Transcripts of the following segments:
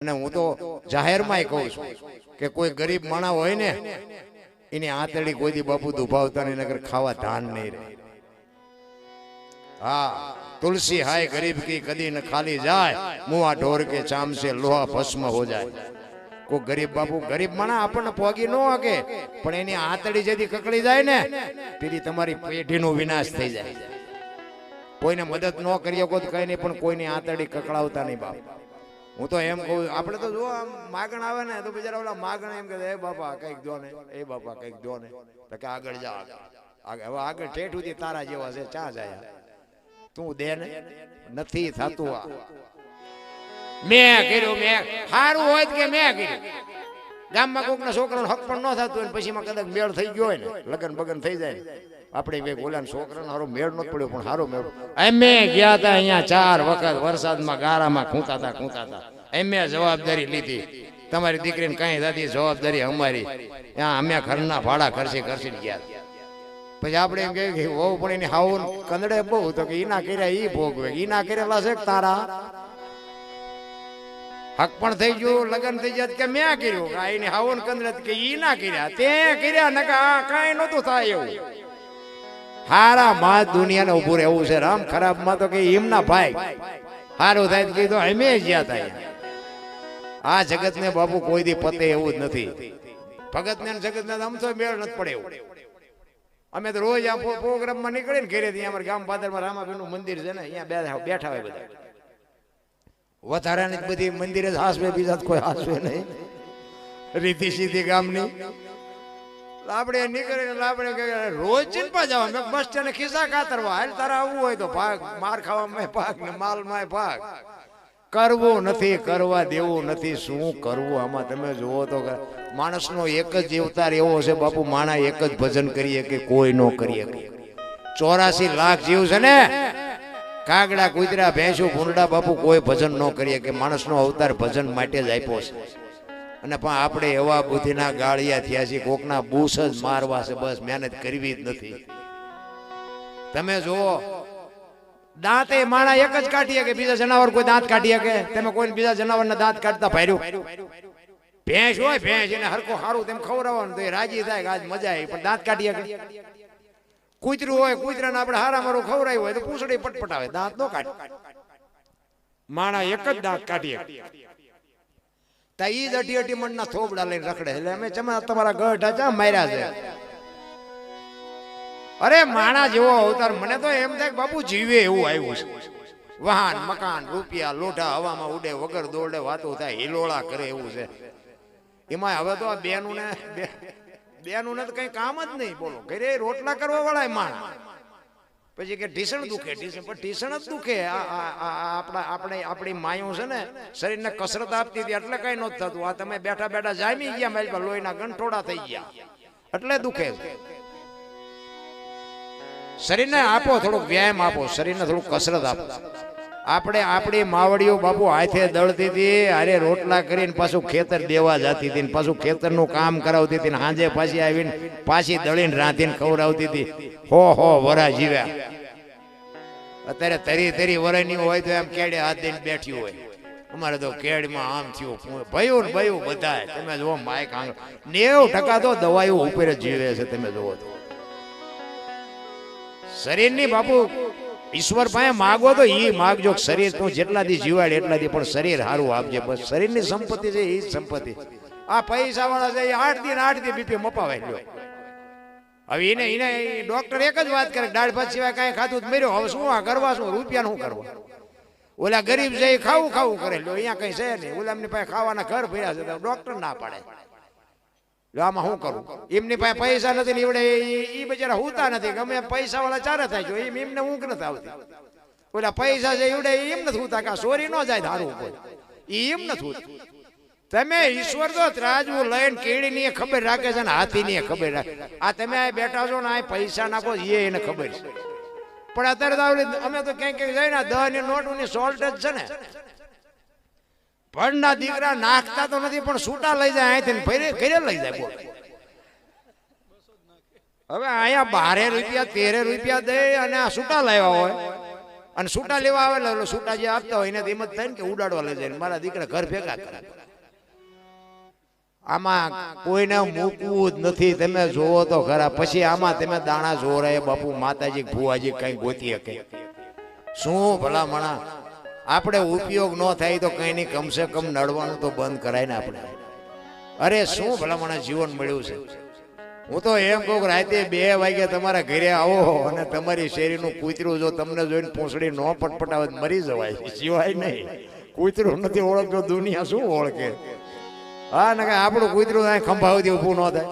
અને હું તો જાહેરમાં કહું છું કે કોઈ ગરીબ માણસ હોય ને એની આંતળી કોઈ દી બાપુ દુભાવતા નહીં, નગર ખાવા ધાન નહીં રહે. હા, तुलसी हाय गरीब की कदी न खाली जाए, मुआ ढोर के चाम से लोहा भस्म हो जाए. को गरीब बापू गरीब माना આપણને પોગી ન આકે, પણ એની આંતળી જેથી કકડી જાય ને તેથી તમારી પેઢીનો વિનાશ થઈ જાય. કોઈને મદદ ન કરી શકો તો કઈ નહીં, પણ કોઈની આંતળી કકડાવતા નહીં બાપ. હું તો એમ કહું, આપણે તો જો આમ માગણ આવે ને તો બિચારા ઓલા માગણ એમ કહે, એ બાપા કઈક દો ને, એ બાપા કઈક દો ને, તો કે આગળ જા, હવે આગળ ઠેઠ સુધી તારા જેવા છે, ચા જાય તું દે ને, નથી થતું. આ મેં કર્યું, મેં સારું હોય કે મેં કર્યું. ગામમાં કોઈકના છોકરાનો હક પણ ન થતું હોય, પછી કદાચ મેળ થઈ ગયો હોય ને, લગન બગન થઈ જાય, આપણે બે ગોલાન છોકરાનો સારો મેળ ન પડ્યો, પણ સારો મેળ. અમે ગયા હતા અહીંયા 4 વખત વરસાદમાં ગારામાં ખૂંતા હતા. અમે જવાબદારી લીધી, તમારી દીકરીને કઈ થતી જવાબદારી અમારી. ત્યાં અમે ઘરના ભાડા ખર્ચી ગયા. પછી આપણે એમ કહ્યું કે વહુ પણ એની હાવું કંદડે બહુ, તો કે ઈના કર્યા ઈ ભોગવે, ઈના કરેલા છે તારા હક પણ થઈ ગયું, લગન થઈ જાય કે મેં કર્યું, એની હાવું કંદડે કે ઈના કર્યા, તે કર્યા નકા કાંઈ નહોતું થાય એવું. હારા માં દુનિયાને ઉભું રહેવું છે રામ, ખરાબ માં તો કે એમના ભાઈ સારું થાય તો કીધું અમે જ્યાં થાય. આ જગત ને બાપુ કોઈ દી પતે એવું જ નથી. ભગત ને જગત ને આમ તો મેળ નથી પડે એવું. અમે તો રોજ આ પ્રોગ્રામમાં નીકળીને ઘરેથી અમારા ગામ પાદરમાં રામાપીરનું મંદિર છે ને, અહીંયા બેઠા હોય બધા. વધારાની બધી મંદિરે જ હાસવે, બીજા કોઈ હાસવે નહીં, રીતિ સીધી ગામની. આપણે નીકળીને આપણે રોજ ચિંપા જવા, બસ સ્ટેન્ડ ખિસ્સા કાતરવા, હાલ તારા આવવું હોય તો ભાગ, માર ખાવામાં ભાગ ને માલમાં ભાગ. કરવું નથી, કરવા દેવું નથી, શું કરવું આમાં તમે જુઓ તો. માણસનો એક જ અવતાર એવો છે બાપુ, માણા એક જ ભજન કરીએ કે કોઈ ન કરીએ. 84 લાખ જીવ છે ને, કાગડા કૂતરા ભેંસું ભૂંડા બાપુ કોઈ ભજન ન કરીએ કે. માણસનો અવતાર ભજન માટે જ આપ્યો છે. અને પણ આપણે એવા બુદ્ધિના ગાળિયા થયા છીએ, કોકના બૂસ જ મારવા છે, બસ મહેનત કરવી જ નથી. તમે જુઓ, દાંત એ માણા એક જ કાઢીએ કે બીજા જનાવર કોઈ દાંત કાઢીએ કે? તમે કોઈ બીજા જનાવરના દાંત કાઢતા ભાર્યું? ભેંસ હોય, ભેંસ એને હરકો સારું તેમ ખવડાવવાનું તો એ રાજી થાય કે આજ મજા આવી, પણ દાંત કાઢીએ કે? કૂતરું હોય, કૂતરાને આપણે હારા મારું ખવડાવ્યું હોય તો પૂંછડી પટપટાવે, દાંત નો કાઢે. માણા એક જ દાંત કાઢીએ. ઈ જ અઢી મણના થોબડા લઈને રખડે. એટલે અમે તમારા ગઢા ચા માર્યા છે. અરે માણા જેવો અવતાર, મને તો એમ થાય બાપુ જીવે એવું આવ્યું છે. વાહન, મકાન, રૂપિયા, લોઢા હવામાં ઉડે, વગર દોડે વાતો થાય, હિલોળા કરે એવું છે. એમાં હવે તો આ બેનું ને તો કઈ કામ જ નહીં. બોલો, ઘરે રોટલા કરવા વાળા માણા. પછી કે ઢીસણ દુખે, ઢીસણ જ દુખે. આપણી માયું છે ને, શરીરને કસરત આપતી હતી એટલે કઈ નહોતું થતું. આ તમે બેઠા બેઠા જામી ગયા, મારી પાસે લોહીના ગંઠોડા થઈ ગયા એટલે દુખે. શરીરને આપો થોડુંક વ્યાયામ આપો, શરીરને થોડુંક કસરત આપો. આપણે આપણી માવડીઓ બાપુ હાથે દળતી હતી, અરે રોટલા કરીને પાછું ખેતર દેવા જતી હતી, પાછું ખેતરનું કામ કરાવતી હતી, સાંજે પાછી આવીને પાછી દળીને રાંધીને ખવડાવતી હતી. હો વરા જીવ્યા. અત્યારે તરી વરાની હોય તો એમ કેડે હાથ દઈને બેઠી હોય. અમારે તો કેડમાં આમ થયું, ભયું ને ભયું બધા. તમે જુઓ માઇક 90% તો દવાઈઓ ઉપર જ જીવે છે. તમે જુઓ તો શરીરની બાપુ ઈશ્વર પાસે માગો તો ઈ માગજો, શરીર તું જેટલા દી જીવાડ એટલા દી, પણ શરીર સારું આપજે. બસ શરીરની સંપત્તિ છે એ જ સંપત્તિ. આ પૈસા વાળા છે 8 દી બીપી મપાવાય લ્યો. હવે એને ડોક્ટર એક જ વાત કરે, દાળ ભાત સિવાય કાંઈ ખાધું મર્યો. હવે શું આ કરવા, શું રૂપિયા શું કરવા? ઓલા ગરીબ છે એ ખાવું કરે લ્યો, અહીંયા કઈ છે નહીં. ઓલા એમની પાસે ખાવાના ઘર ભર્યા છે, ડોક્ટર ના પાડે. આમાં શું કરું? એમની પાસે પૈસા નથી ને એવડે એ બિચારા હુતા નથી. ગમે પૈસા વાળા ચારે થાય જો એમને ઊંઘ નથી આવતી. ઓલા પૈસા છે એવડે એમ નથી હુતા, કે સોરી ન જાય ધારું કોઈ, એમ નથી હોતું. તમે ઈશ્વર તો ત્રાજવું લઈને કેળી ની ખબર રાખે છે ને હાથી ની ખબર રાખે. આ તમે આ બેઠા છો ને આ પૈસા નાખો એને ખબર છે. પણ અત્યારે તો અમે તો ક્યાંક જાય ને 10 ની નોટ ની શોર્ટેજ છે ને, ભણના દીકરા નાખતા તો નથી પણ છૂટા લઈ જાય અહીંથી ઘરે લઈ જાય. બોલ, હવે અહીંયા 12 રૂપિયા 13 રૂપિયા દે અને આ છૂટા લાવ્યા હોય અને છૂટા લેવા આવે એટલે છૂટા જે આપતા હોય એને એમ જ થાય ને કે ઉડાડવા લઈ જાય મારા દીકરા ઘર ભેગા કરે. આમાં કોઈને મૂકવું જ નથી. તમે જોવો તો ખરા. પછી આમાં તમે દાણા જોરાય બાપુ માતાજી ભુવાજી કઈ ગોતી શકે શું ભલા મણા? આપણે ઉપયોગ ન થાય તો કઈ નહીં, કમસે કમ નડવાનું તો બંધ કરાય ને આપણે. અરે શું ભલા મણા જીવન મળ્યું છે. હું તો એમ કહું રાતે 2 વાગે તમારા ઘરે આવો અને તમારી શેરીનું કૂતરું જો તમને જોઈને પૂંછડી ન પટપટાવે મરી જવાય, સિવાય નહીં. કૂતરું નથી ઓળખતો દુનિયા શું ઓળખે? હા ને આપણું કૂતરું ખંભા સુધી ઊભું ન થાય.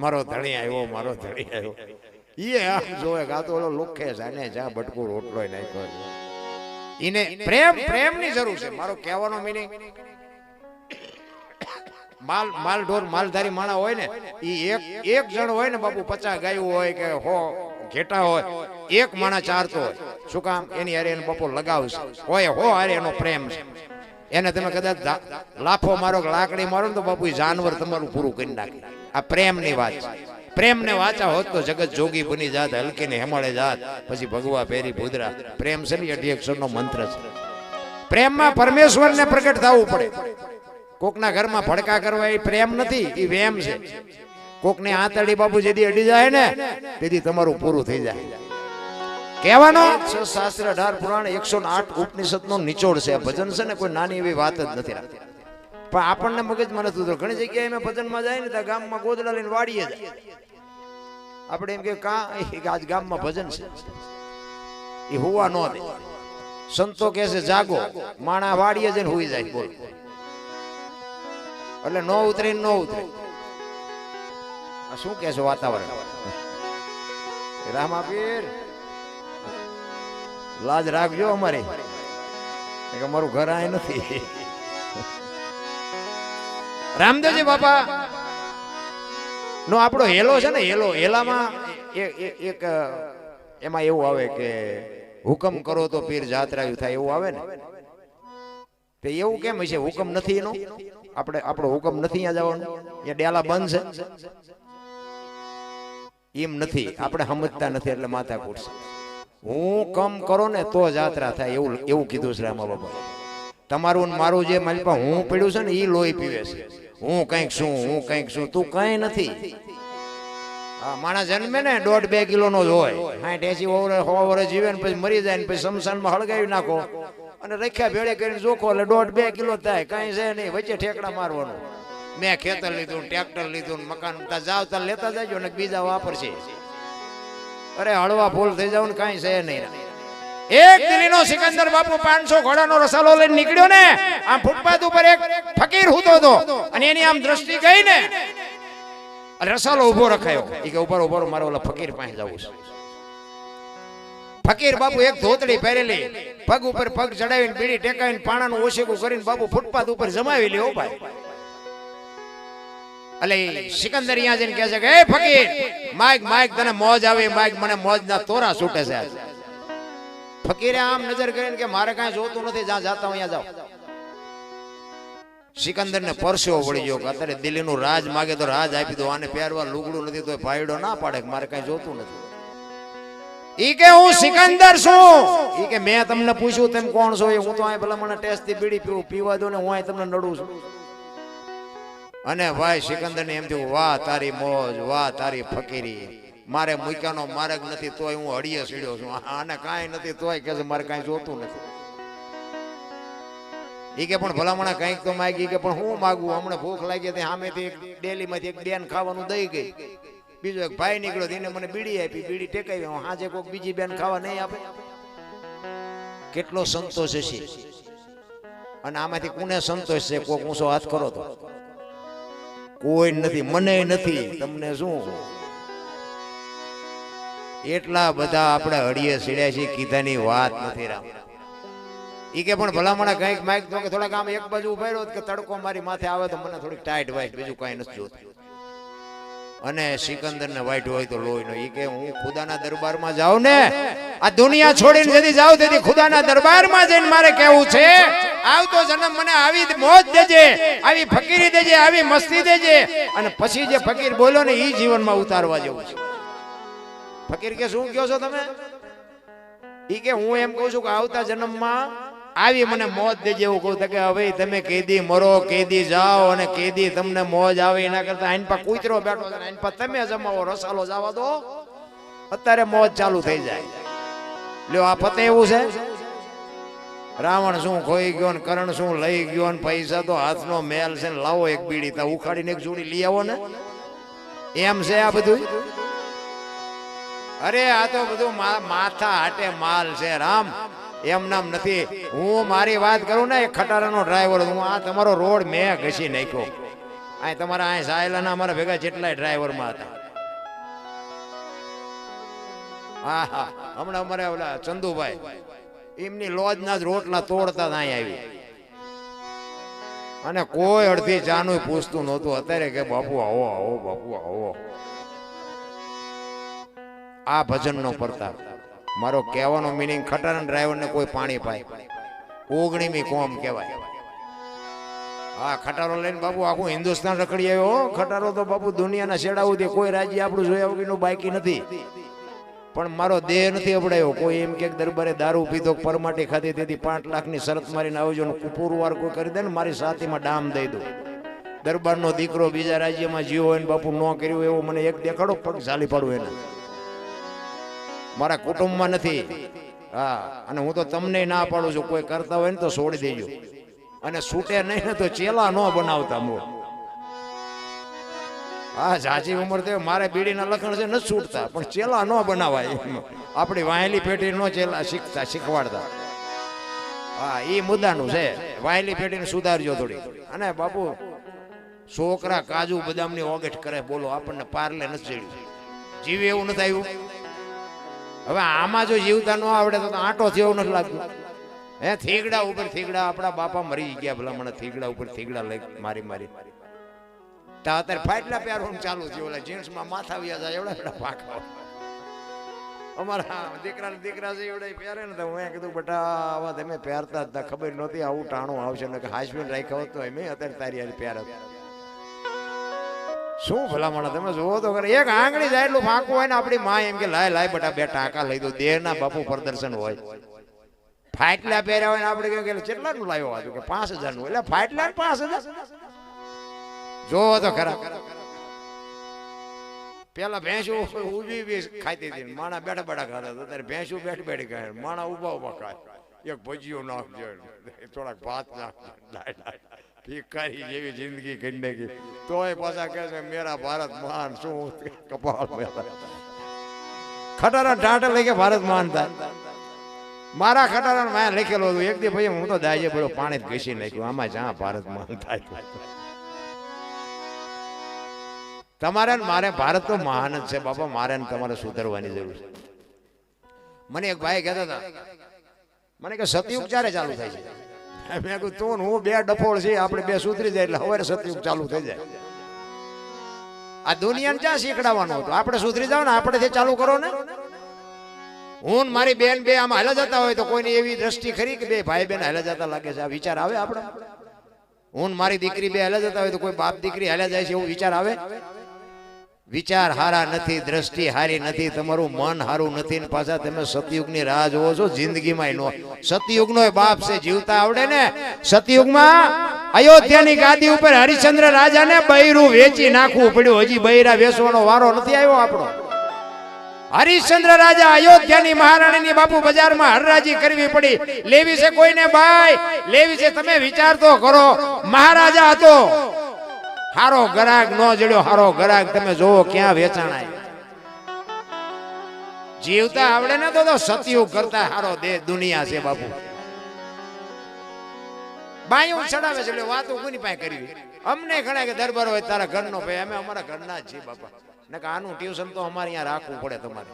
મારો ધણી આવ્યો, મારો ધણી આવ્યો. એ આમ જોવે કાં તો ઓલો લોખે જાને જા બટકું રોટલો નાખ્યો. એને પ્રેમની જરૂર છે. મારો કહેવાનો મિનિંગ માલ ઢોર માલધારી માણા હોય ને એ એક જણ હોય ને બાપુ 50 ગાયું હોય કે 100 ઘેટા હોય, એક માણા ચારતો હોય. શું કામ? એની હારે એને બાપુ લગાવશે હોય, હારે એનો પ્રેમ છે. એને તમે કદાચ લાફો મારો લાકડી મારો ને તો બાપુ જાનવર તમારું પૂરું કરી નાખે. આ પ્રેમની વાત છે. પ્રેમને વાંચા હોત તો જગત જોગી બની જાત, હલકી ને હેમાળે જાત, પછી ભગવા પેરી ભૂદરા. પ્રેમ છે ને 8 અક્ષરનો મંત્ર છે. પ્રેમમાં પરમેશ્વરને પ્રગટ થવું પડે. કોકના ઘરમાં ભડકા કરવા એ પ્રેમ નથી, એ વેમ છે. કોકને આંતળી બાપુ જેથી અડી જાય ને તેથી તમારું પૂરું થઈ જાય. કહેવાનો શાસ્ત્ર 18 પુરાણ 108 ઉપનિષદ નો નિચોડ છે. ભજન છે ને કોઈ નાની એવી વાત જ નથી રાખતી. પણ આપણને મગજમાં નથી ઉતરતું. ઘણી જગ્યાએ મેં ભજનમાં જાય ને ત્યાં ગામમાં ગોદડા લઈને વાડીએ જાય. આપણે એમ કે આજ ગામમાં ભજન છે, એ હોવા ન દે. સંતો કહે છે જાગો, માણા વાડીએ જઈને હોઈ જાય. બોલ એટલે નો ઉતરે ન ઉતરે. શું કે છે વાતાવરણ? રામાપીર લાજ રાખજો અમારી, અમારું ઘર આ નથી. રામદેવજી બાપા નો આપણો હેલો છે ને, હેલામાં એક એમાં એવું આવે કે હુકમ કરો તો પીર જાત્રાયું થાય, એવું આવે ને. તો એવું કેમ હશે? હુકમ નથી એનો? આપણો હુકમ નથી અહીંયા જવાનું, અહીંયા ડેલા બંધ છે એમ નથી. આપણે સમજતા નથી એટલે માથા કૂટશે. હું કમ કરો ને તો જાત્રા થાય, એવું કીધું છે રામા બાપા. તમારું મારું જે માલપા હું પડ્યું છે ને એ લોહી પીવે છે. હું કંઈક છું, તું કઈ નથી. હા, માણસ જન્મે ને 1.5-2 કિલોનો જ હોય, 60-80 વર્ષ જીવે ને પછી મરી જાય ને પછી શમશાનમાં હળગાવી નાખો અને રખ્યા ભેળે કરીને જોખો એટલે 1.5-2 કિલો થાય. કઈ છે નહીં, વચ્ચે ઠેકડા મારવાનું. મેં ખેતર લીધું, ટ્રેક્ટર લીધું, મકાન જાવ ત્યાં લેતા જાજો ને બીજા વાપરશે. અરે હળવા ફૂલ થઈ જાવ ને કઈ છે નહીં. એક દિલ્હીનો સિકંદર બાપુ 500 ઘોડાનો રસાલો લઈને નીકળ્યો ને, આમ ફૂટપાથ ઉપર એક ફકીર હૂતો હતો અને એની આમ દ્રષ્ટિ ગઈ ને રસાલો ઉભો રખાયો. એ કે ઉભો મારો ઓલા ફકીર પાસે જવું છે. ફકીર બાપુ એક ધોતડી પહેરેલી, પગ ઉપર પગ ચડાવીને બીડી ટેકાવીને પાણાનું ઓશેકું કરીને બાપુ ફૂટપાથ ઉપર જમાવી લ્યો ભાઈ. એટલે સિકંદર અહીંયા જઈને કહે છે કે એ ફકીર માઈક તને મોજ આવે, માઈક મને મોજ ના તોરા છૂટે છે. ફકીરે આમ નજર કરીને કે મારે કાંઈ જોતું નથી, જ્યાં જાતા હું અહીંયા જાઉં. સિકંદર ને પરસેવો વળી ગયો. અત્યારે દિલ્હીનું રાજ માગે તો રાજ આપી દો, આને પહેરવા લુગડું નથી તો ભાઈડો ના પાડે કે મારે કાંઈ જોતું નથી. ઈ કે હું સિકંદર છું. ઈ કે મેં તમને પૂછ્યું તેમ કોણ છો? હું તો અહીં ભલા મને ટેસ્ટ થી બીડી પીવા દો ને હું અહીં તમને નડું છું. અને ભાઈ સિકંદર ને એમ થયું વાહ તારી મોજ, વાહ તારી ફકીરી. મારે મૂક્યાનો માર્ગ નથી તોય હું હળીએ સીડ્યો છું. આને કાંઈ નથી તોય કે મારે કાંઈ જોતું નથી. ઈ કે પણ ભલામણા કંઈક તો માગી. કે પણ હું માગું? હમણાં ભૂખ લાગી હતી, સામેથી એક ડેલીમાંથી એક બેન ખાવાનું દઈ ગઈ. બીજો એક ભાઈ નીકળ્યો, એને મને બીડી આપી, બીડી ટેકાવી. હાજે કોઈક બીજી બેન ખાવા નહીં આપે? કેટલો સંતોષ હશે. અને આમાંથી કોને સંતોષ છે? કોઈક ઊંચો હાથ કરો તો કોઈ નથી, મને નથી, તમને શું? એટલા બધા આપણે હળીએ સીડ્યા છીએ, કીધાની વાત નથી રામ. ઈ કે પણ ભલામણા કંઈક માઈક તો કે થોડાક આમ એક બાજુ ઉભા રહ્યો કે તડકો મારી માથે આવે તો મને થોડીક ટાઈટ વાઈટ, બીજું કઈ નથી જોતું. અને સિકંદર ને વાઈટ હોય તો લોહી નો. ઈ કે હું ખુદાના દરબારમાં જાઉં ને, આ દુનિયા છોડીને જેથી જાઉં તેથી ખુદાના દરબારમાં જઈને મારે કહેવું છે આવતો જન્મ મને આવી મોજ દેજે, આવી ફકીરી દેજે, આવી મસ્તી દેજે. અને પછી જે ફકીર બોલ્યો ને એ જીવનમાં ઉતારવા જેવું છે. ફકીર કે શું કહો છો તમે? ઈ કે હું એમ કહું છું કે આવતા જન્મમાં આવી મને મોજ દેજે એવું કહું કે હવે તમે કેદી મરો કેદી જાઓ અને કેદી તમને મોજ આવે એના કરતા આઈન પર કૂતરો બેઠો છે આઈન પર તમે જમાવો રસાલો જવા દો અત્યારે મોજ ચાલુ થઈ જાય લ્યો આ પતે એવું છે રાવણ શું ખોઈ ગયો ને કરણ શું લઈ ગયો ને પૈસા તો હાથનો મેલ છે ને લાવો એક બીડી તા ઉખાડીને એક જોડી લઈ આવો ને એમ છે આ બધું અરે આ તો બધું માથા હાટે માલ છે રામ એમ નામ નથી હું મારી વાત કરું ને ખટારાનો ડ્રાઈવર હું આ તમારો રોડ મેં ઘસી નાખ્યો આ તમારા આ સાયલાના અમારા ભેગા જેટલાય ડ્રાઈવરમાં હતા હા હા હમણાં અમારે ઓલા ચંદુભાઈ એમની લોજના જ રોટલા તોડતા અહીં આવી અને કોઈ અડધી ચાનું પૂછતું નહોતું અત્યારે કે બાપુ આવો આવો બાપુ આવો આ ભજનનો પ્રતાપ મારો કહેવાનો મીનિંગ ખટારા ડ્રાઈવરને કોઈ પાણી પાય ઓગણીમી કોમ કહેવાય હા ખટારો લઈને બાપુ આખું હિન્દુસ્તાન રખડી આવ્યો ખટારો તો બાપુ દુનિયાના છેડા સુધી કોઈ રાજ્ય આપણું જોયા વગરનું બાકી નથી પણ મારો દેહ નથી અબડાયો કોઈ એમ કે દરબારે દારૂ પીધો પરમાટી ખાધી તેથી 5 લાખની શરત મારીને આવજો ને પુરવાર કોઈ કરી દે ને મારી સાથીમાં ડામ દઈ દો દરબારનો દીકરો બીજા રાજ્યમાં જીવો હોય ને બાપુ ન કર્યું એવું મને એક દેખાડો પગ ઝાલી પાડું એને મારા કુટુંબમાં નથી હા અને હું તો તમને ના પાડું છું કોઈ કરતા હોય ને તો છોડી દેજો અને છૂટે નહીં ને તો ચેલા ન બનાવતા મો હા ઝાઝી ઉંમર થયો મારે બીડીના લખણ છે નથી છૂટતા પણ ચેલા ન બનાવાય આપણી વાયેલી પેઢી નો ચેલા શીખવાડતા હા એ મુદ્દાનું છે વાયેલી પેઢીને સુધારજો થોડી અને બાપુ છોકરા કાજુ બદામની ઓગેટ કરે બોલો આપણને પારલે નથી ચડ્યું જીવે એવું નથી આવ્યું હવે આમાં જો જીવતા ન આવડે તો આંટો થયો એવું નથી લાગતું હે થીગડા ઉપર થીગડા આપણા બાપા મરી ગયા ભલા મને થીગડા ઉપર થીગડા લઈ મારી મારી અત્યારે ફાટલા પહેરવાનું ચાલુ થયું ઓલા જીન્સમાં માથા વ્યા જાય એવડા એવડા પાકા અમારા દીકરા છે એવડા પહેરે ને તો હું કીધું બેટા આવા તમે પહેરતા હતા ખબર નહોતી આવું ટાણું આવશે ને કે હાસબેન્ડ રાખ્યો હતો મેં અત્યારે તારી યાર પહેર શું ભલામણ તમે જોવો તો કરે એક આંગળી જાય એટલું ફાંકું હોય ને આપણી માં એમ કે લાય લાય બેટા બે ટાંકા લઈ દો દેહના બાપુ પ્રદર્શન હોય ફાટલા પહેર્યા હોય ને આપણે કે કેટલાનું લાવ્યો હતું કે 5000 નું એટલે ફાટલા 5000 જોવો તો ખરા પેલા ભેંસું ઉભી ખાતી હતી માણા બેઠા બેઠા ખાતા હતા ત્યારે ભેંસું બેઠી બેઠી ખાય માણા ઉભા ઉભા ખાય એક ભજીયો નાખજો થોડાક ભાત નાખજો ભિખારી જેવી જિંદગી કરી નાખી તોય પાછા કહે છે મેરા ભારત મહાન શું કપાળ ખટારા ઢાંઢ લઈ કે ભારત મહાન થાય મારા ખટારા મેં લખેલો હતું એક દી ભાઈ હું તો દાજે બધો પાણી જ ઘસી નાખ્યું આમાં જ્યાં ભારત મહાન થાય તમારે મારે ભારત તો મહાન જ છે બાપા મારે તમારે સુધરવાની જરૂર છે મને એક ભાઈ કહેતા હતા મને કે સતયુગ ક્યારે ચાલુ થાય છે મેં કહ્યું તું હું બે ડફોળ છે આપણે બે સુધરી જાય એટલે હવે સતયુગ ચાલુ થઈ જાય આ દુનિયાને ક્યાં શીખડાવવાનું હતું આપણે સુધરી જાવ ને આપણે ચાલુ કરો ને હું મારી બેન બે આમાં હાલા જતા હોય તો કોઈની એવી દ્રષ્ટિ ખરી કે બે ભાઈ બેન હાલા જતા લાગે છે આ વિચાર આવે આપણે હું મારી દીકરી બે હાલા જતા હોય તો કોઈ બાપ દીકરી હાલા જાય છે એવું વિચાર આવે વિચાર હારા નથી દ્રષ્ટિ હારી નથી તમારું મન હારું નથી ને પાછા તમે સતયુગની રાહ જોવો છો જિંદગીમાં નો સતયુગનો બાપ છે જીવતા આવડે ને સતયુગમાં અયોધ્યાની ગાદી ઉપર હરિશ્ચંદ્ર રાજાને બૈરું વેચી નાખવું પડ્યું હજી બૈરા વેચવાનો વારો નથી આવ્યો આપણો હરિશ્ચંદ્ર રાજા અયોધ્યાની મહારાણીની બાપુ બજારમાં હરરાજી કરવી પડી લેવી છે કોઈને ભાઈ લેવી છે તમે વિચાર તો કરો મહારાજા હતો હારો ગરાગ નો જડ્યો હારો ગરાગ તમે જોવો ક્યાં વેચાણાય જીવતા આવડે ને તો સતયુગ કરતા હારો દેહ દુનિયા છે બાપુ બાયું ચડાવે છે એટલે વાતો કોની પાસે કરવી અમને ઘણા કે દરબાર હોય તારા ઘરનો ભાઈ અમે અમારા ઘરના જ છીએ બાપા ને કે આનું ટ્યુશન તો અમારે અહીંયા રાખવું પડે તમારે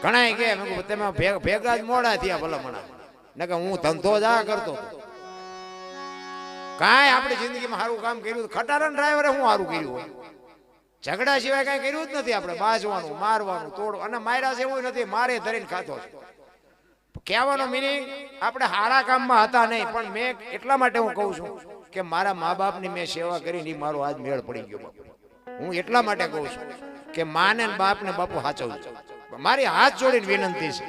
ઘણા કે તમે ભેગા જ મોડા થયા ભલામણા ને કે હું ધંધો જ આ કરતો કાંઈ આપણી જિંદગીમાં સારું કામ કર્યું ખટારા ડ્રાઈવરે હું સારું કર્યું હોય ઝઘડા સિવાય કાંઈ કર્યું જ નથી આપણે બાજવાનું મારવાનું તોડવાનું અને માર્યા છે એવું નથી મારે ધરીને ખાતો છે કહેવાનો મિનિંગ આપણે સારા કામમાં હતા નહીં પણ મેં એટલા માટે હું કહું છું કે મારા મા બાપની મેં સેવા કરીને મારો આજ મેળ પડી ગયો બાપુ હું એટલા માટે કહું છું કે માને બાપને બાપુ સાચવજો મારી હાથ જોડીને વિનંતી છે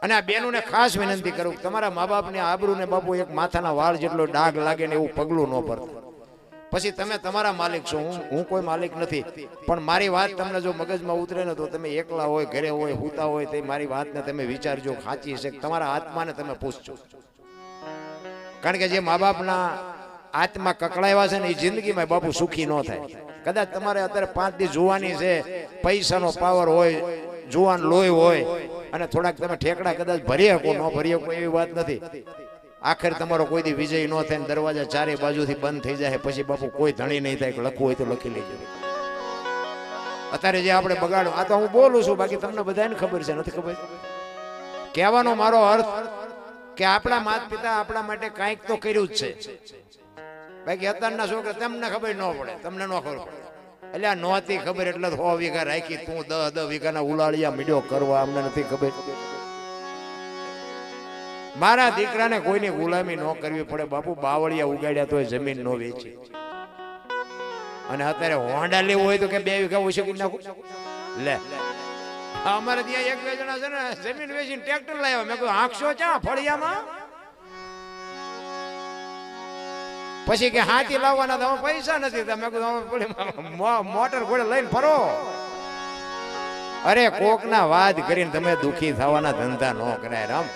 અને આ બેનોને ખાસ વિનંતી કરું તમારા મા બાપની આબરૂને બાપુ એક માથાના વાળ જેટલો ડાઘ લાગે ને એવું પગલું ન ભરતા. પછી તમે તમારા માલિક છો, હું કોઈ માલિક નથી, પણ મારી વાત તમને જો મગજમાં ઉતરે ને તો તમે એકલા હોય, ઘરે હોય, હુતા હોય, તે મારી વાતને તમે વિચારજો સાચી છે. તમારા આત્માને તમે પૂછજો, કારણ કે જે મા બાપના આત્મા કકડાવ્યા છે ને એ જિંદગીમાં બાપુ સુખી ન થાય. કદાચ તમારે અત્યારે 5 દી જોવાની છે, પૈસાનો પાવર હોય, જુવાન લોહી હોય અને થોડાક તમે ઠેકડા કદાચ ભરી શકો, ન ભરી શકો એવી વાત નથી. આખર તમારો કોઈ દી વિજય ન થાય, દરવાજા ચારે બાજુથી બંધ થઈ જાય, પછી બાપુ કોઈ ધણી નહીં થાય. લખવું હોય તો લખી લેજો. અત્યારે જે આપણે બગાડો, આ તો હું બોલું છું, બાકી તમને બધાને ખબર છે, નથી ખબર? કહેવાનો મારો અર્થ કે આપણા માતા પિતા આપણા માટે કાંઈક તો કર્યું જ છે. બાકી અત્યારના છોકરા તમને ખબર ન પડે, તમને ન ખબર પડે. એટલે આ નહોતી ખબર એટલે 100 વીઘા રાખી, તું 10 વીઘાના ઉલાળિયા મીડિયો કરવા, અમને નથી ખબર. મારા દીકરાને કોઈની ગુલામી ન કરવી પડે બાપુ. બાવળિયા ઉગાડ્યા તો જમીન ન વેચી, અને અત્યારે હોંડા લેવું હોય તો કે 2 વીઘા ઓછું કરી નાખું. લે અમારે ત્યાં 1-2 જણા છે ને જમીન વેચીને ટ્રેક્ટર લાવ્યા. મેં કહ્યું આંખશો ક્યાં ફળિયામાં? પછી કે હાથી લાવવાના તો પૈસા નથી. તમે મોટર ઘોડે લઈને ફરો. અરે કોક ના વાત કરીને તમે દુખી થવાના ધંધા ન કરાય રામ.